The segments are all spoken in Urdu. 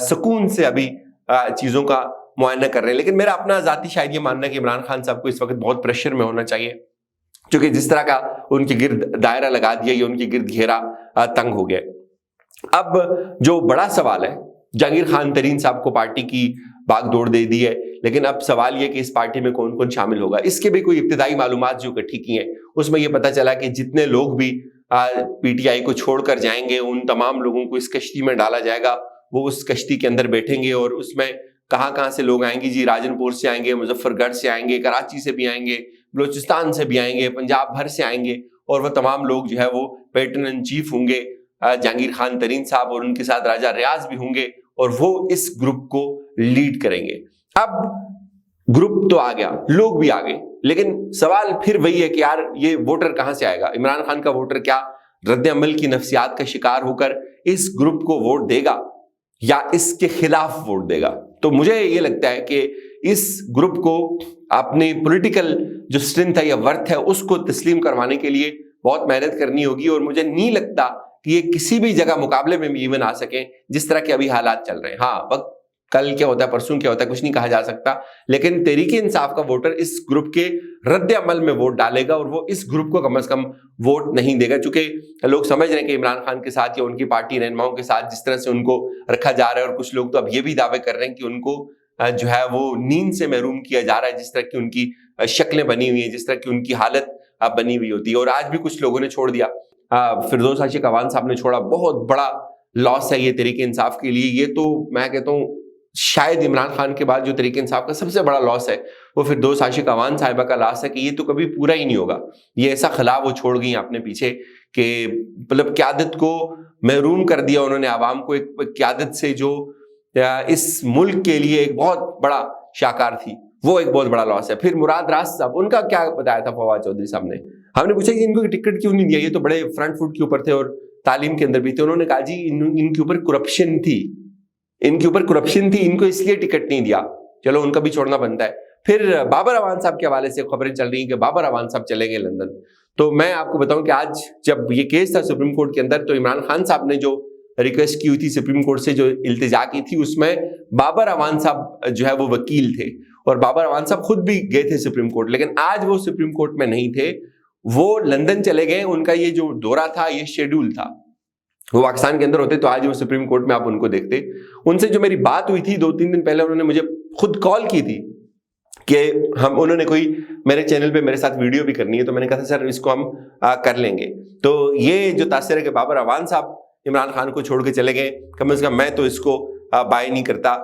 سکون سے ابھی چیزوں کا معائنہ کر رہے ہیں. لیکن میرا اپنا ذاتی شاید یہ ماننا ہے کہ عمران خان صاحب کو اس وقت بہت پریشر میں ہونا چاہیے، کیونکہ جس طرح کا ان کے گرد دائرہ لگا دیا، یہ ان کے گرد گھیرا تنگ ہو گیا. اب جو بڑا سوال ہے، جہانگیر خان ترین صاحب کو پارٹی کی بھاگ دوڑ دے دی ہے، لیکن اب سوال یہ کہ اس پارٹی میں کون کون شامل ہوگا. اس کے بھی کوئی ابتدائی معلومات جو اکٹھی کی ہیں، اس میں یہ پتا چلا کہ جتنے لوگ بھی پی ٹی آئی کو چھوڑ کر جائیں گے، ان تمام لوگوں کو اس کشتی میں ڈالا جائے گا. وہ اس کشتی کے اندر بیٹھیں گے اور اس میں کہاں کہاں سے لوگ آئیں گے جی، راجن پور سے آئیں گے، مظفر گڑھ سے آئیں گے، کراچی سے بھی آئیں گے، بلوچستان سے بھی آئیں گے، پنجاب بھر سے آئیں گے، اور وہ تمام لوگ جو ہے وہ پیٹرن ان چیف ہوں گے جہانگیر خان ترین صاحب، اور ان کے ساتھ راجہ ریاض بھی ہوں گے، اور وہ اس گروپ کو لیڈ کریں گے. اب گروپ تو آ گیا، لوگ بھی آ گئے، لیکن سوال پھر وہی ہے کہ یار یہ ووٹر کہاں سے آئے گا؟ عمران خان کا ووٹر کیا رد عمل کی نفسیات کا شکار ہو کر اس گروپ کو ووٹ دے گا یا اس کے خلاف ووٹ دے گا؟ تو مجھے یہ لگتا ہے کہ اس گروپ کو اپنی پولیٹیکل جو اسٹرینتھ ہے یا ورتھ ہے اس کو تسلیم کروانے کے لیے بہت محنت کرنی ہوگی، اور مجھے نہیں لگتا کہ یہ کسی بھی جگہ مقابلے میں بھی ایون آ سکیں جس طرح کے ابھی حالات چل رہے ہیں. ہاں، وقت کل کیا ہوتا ہے، پرسوں کیا ہوتا ہے، کچھ نہیں کہا جا سکتا، لیکن تحریک انصاف کا ووٹر اس گروپ کے رد عمل میں ووٹ ڈالے گا، اور وہ اس گروپ کو کم از کم ووٹ نہیں دے گا. چونکہ لوگ سمجھ رہے ہیں کہ عمران خان کے ساتھ یا ان کی پارٹی رہنماؤں کے ساتھ جس طرح سے ان کو رکھا جا رہا ہے، اور کچھ لوگ تو اب یہ بھی دعوے کر رہے ہیں کہ ان کو جو ہے وہ نیند سے محروم کیا جا رہا ہے، جس طرح کی ان کی شکلیں بنی ہوئی ہیں، جس طرح کی ان کی حالت بنی ہوئی ہوتی ہے. اور آج بھی کچھ لوگوں نے چھوڑ دیا، فردوس عاشق اعوان صاحب نے چھوڑا. بہت بڑا لاس ہے یہ تحریک انصاف کے لیے. یہ تو میں کہتا ہوں شاید عمران خان کے بعد جو تحریک انصاف کا سب سے بڑا لاس ہے وہ فردوس عاشق اعوان صاحبہ کا لاس ہے، کہ یہ تو کبھی پورا ہی نہیں ہوگا. یہ ایسا خلا وہ چھوڑ گئی اپنے پیچھے کہ مطلب قیادت کو محروم کر دیا انہوں نے، عوام کو ایک قیادت سے جو اس ملک کے لیے ایک بہت بڑا شاہکار تھی، وہ ایک بہت بڑا لاس ہے. پھر مراد راز صاحب، ان کا کیا بتایا تھا فواد چودھری صاحب نے؟ ہم نے پوچھا کہ ان کو ٹکٹ کیوں نہیں دیا، یہ تو بڑے فرنٹ فٹ کے اوپر تھے اور تعلیم کے اندر بھی تھے. انہوں نے کہا جی ان کے اوپر کرپشن تھی، ان کے اوپر کرپشن تھی، ان کو اس لیے ٹکٹ نہیں دیا. چلو ان کا بھی چھوڑنا بنتا ہے. پھر بابر اعوان صاحب کے حوالے سے خبریں چل رہی ہیں کہ بابر اعوان صاحب چلیں گے لندن. تو میں آپ کو بتاؤں کہ آج جب یہ کیس تھا سپریم کورٹ کے اندر، تو عمران خان صاحب نے جو ریکویسٹ کی ہوئی تھی سپریم کورٹ سے، جو التجا کی تھی، اس میں بابر اعوان صاحب جو ہے وہ وکیل تھے، اور بابر اعوان صاحب خود بھی گئے تھے سپریم کورٹ. لیکن آج وہ سپریم کورٹ میں نہیں تھے، وہ لندن چلے گئے. ان کا یہ جو دورہ تھا یہ شیڈول تھا، وہ پاکستان کے اندر ہوتے تو آج وہ سپریم کورٹ میں آپ ان کو دیکھتے. ان سے جو میری بات ہوئی تھی 2-3 دن پہلے، انہوں نے مجھے خود کال کی تھی کہ انہوں نے کوئی میرے چینل پہ میرے ساتھ ویڈیو بھی کرنی ہے. تو میں نے کہا تھا سر اس کو ہم کر لیں گے. تو یہ جو تاثر ہے کہ بابر اعوان صاحب عمران خان کو چھوڑ کے چلے گئے، کم از کم میں تو اس کو بائی نہیں کرتا،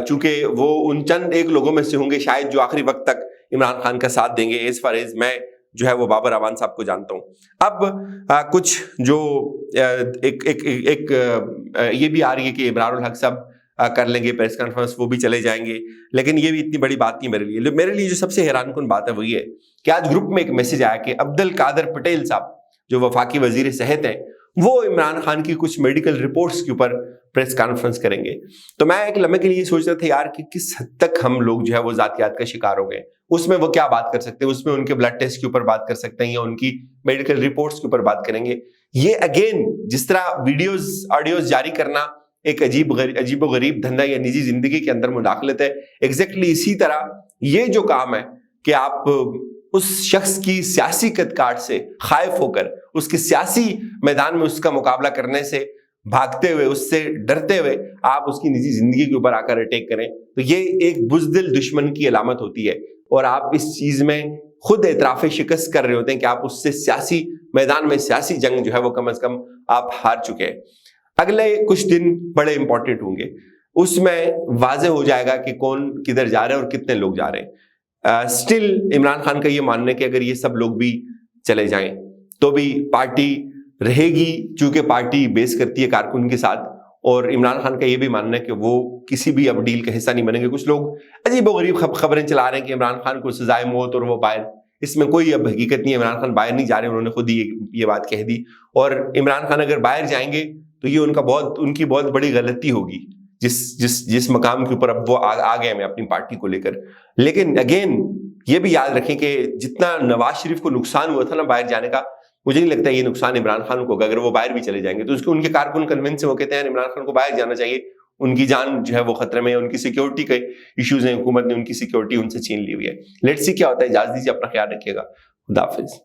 چونکہ وہ ان چند ایک لوگوں میں سے ہوں گے شاید جو آخری وقت تک عمران خان کا ساتھ دیں گے. ایز فار ایز میں جو ہے وہ بابر اعوان صاحب کو جانتا ہوں. اب کچھ جو ایک یہ بھی آ رہی ہے کہ ابرار الحق صاحب کر لیں گے پریس کانفرنس، وہ بھی چلے جائیں گے. لیکن یہ بھی اتنی بڑی بات نہیں میرے لیے. میرے لیے جو سب سے حیران کن بات ہے وہ یہ ہے کہ آج گروپ میں ایک میسج آیا کہ عبد القادر پٹیل صاحب جو وفاقی وزیر صحت ہیں، وہ عمران خان کی کچھ میڈیکل رپورٹس کے اوپر پریس کانفرنس کریں گے. تو میں ایک لمحے کے لیے سوچ رہا تھا یار کہ کس حد تک ہم لوگ جو ہے وہ ذاتیات کا شکار ہو گئے. اس میں وہ کیا بات کر سکتے ہیں؟ اس میں ان کے بلڈ ٹیسٹ کے اوپر بات کر سکتے ہیں یا ان کی میڈیکل رپورٹس کے اوپر بات کریں گے. یہ اگین جس طرح ویڈیوز آڈیوز جاری کرنا ایک عجیب و غریب دھندا یا نجی زندگی کے اندر مداخلت ہے، ایگزیکٹلی اسی طرح یہ جو کام ہے کہ آپ اس شخص کی سیاسی قد کاٹ سے خائف ہو کر، اس کے سیاسی میدان میں اس کا مقابلہ کرنے سے بھاگتے ہوئے، اس سے ڈرتے ہوئے آپ اس کی نجی زندگی کے اوپر آ کر اٹیک کریں، تو یہ ایک بزدل دشمن کی علامت ہوتی ہے. اور آپ اس چیز میں خود اعتراف شکست کر رہے ہوتے ہیں کہ آپ اس سے سیاسی میدان میں سیاسی جنگ جو ہے وہ کم از کم آپ ہار چکے ہیں. اگلے کچھ دن بڑے امپورٹنٹ ہوں گے، اس میں واضح ہو جائے گا کہ کون کدھر جا رہے ہیں اور کتنے لوگ جا رہے ہیں. سٹل عمران خان کا یہ ماننا ہے کہ اگر یہ سب لوگ بھی چلے جائیں تو بھی پارٹی رہے گی، چونکہ پارٹی بیس کرتی ہے کارکن کے ساتھ. اور عمران خان کا یہ بھی ماننا ہے کہ وہ کسی بھی اب ڈیل کا حصہ نہیں بنیں گے. کچھ لوگ عجیب و غریب خبریں چلا رہے ہیں کہ عمران خان کو سزائے موت اور وہ باہر، اس میں کوئی اب حقیقت نہیں ہے. عمران خان باہر نہیں جا رہے، انہوں نے خود ہی یہ بات کہہ دی. اور عمران خان اگر باہر جائیں گے تو یہ ان کی بہت بڑی غلطی ہوگی جس مقام کے اوپر اب وہ آ گئے ہیں اپنی پارٹی کو لے کر. لیکن اگین یہ بھی یاد رکھیں کہ جتنا نواز شریف کو نقصان ہوا تھا نا باہر جانے کا، مجھے نہیں لگتا یہ نقصان عمران خان کو ہوگا اگر وہ باہر بھی چلے جائیں گے. تو ان کے کارکن کنونس ہیں، وہ کہتے ہیں عمران خان کو باہر جانا چاہیے. ان کی جان جو ہے وہ خطرے میں ہے، ان کی سیکیورٹی کے ایشوز ہیں، حکومت نے ان کی سیکیورٹی ان سے چھین لی ہوئی ہے. لیٹس سی کیا ہوتا ہے. اجازت دیجیے، اپنا خیال رکھیے گا. خدا حافظ.